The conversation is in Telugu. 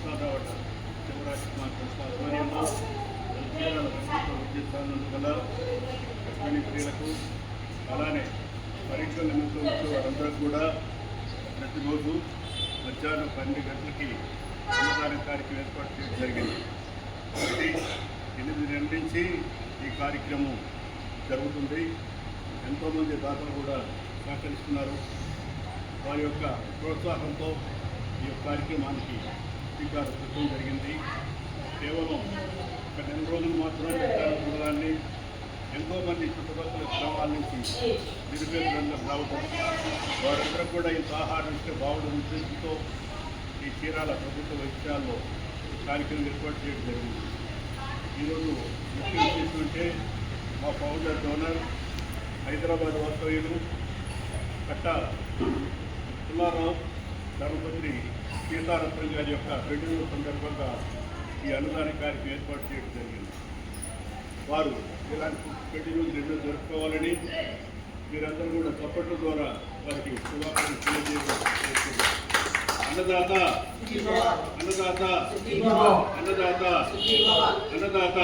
ప్రసాదవాడ శివరాజకుమార్ కృష్ణ ఆధ్వర్యంలో చీరాల ప్రభుత్వ విద్యుత్ గల అశ్విని స్త్రీలకు అలానే పరీక్షల నిమిత్తం వచ్చే వారందరూ కూడా ప్రతిరోజు మధ్యాహ్నం 12 గంటలకి అన్నదాన కార్యక్రమం ఏర్పాటు చేయడం జరిగింది. 8 నుంచి ఈ కార్యక్రమం జరుగుతుంది. ఎంతోమంది దాతలు కూడా సహకరిస్తున్నారు. వారి యొక్క ప్రోత్సాహంతో ఈ యొక్క కార్యక్రమానికి శ్రీకారం చుట్టడం జరిగింది. కేవలం ఒక 2 రోజులు మాత్రమే చూడడాన్ని ఎంతోమంది చుట్టుపక్కల గ్రామాల నుంచి నిరుపేదలందరూ రావడం, వారందరూ కూడా ఇంత ఆహారం ఇస్తే బాగుంటుంది ఉద్దేశంతో ఈ చీరాల ప్రభుత్వ వైద్యాల్లో కార్యక్రమం ఏర్పాటు చేయడం జరిగింది. ఈరోజు ముఖ్య ఉద్దేశం అంటే మా ఫౌండర్ డోనర్ హైదరాబాద్ వాస్తవ్యులు కట్ట పుల్లారావు ధర్మపత్రి సీతారత్నం గారి యొక్క పెళ్లి సందర్భంగా ఈ అన్నదాన కార్యక్రమం ఏర్పాటు చేయడం జరిగింది. వారు ఇలాంటి పెళ్లి రోజు 2 జరుపుకోవాలని మీరందరూ కూడా చప్పట్ల ద్వారా వారికి శుభాకాంక్షలు తెలియజేయడం. అన్నదాత అన్నదాత అన్నదాత అన్నదాత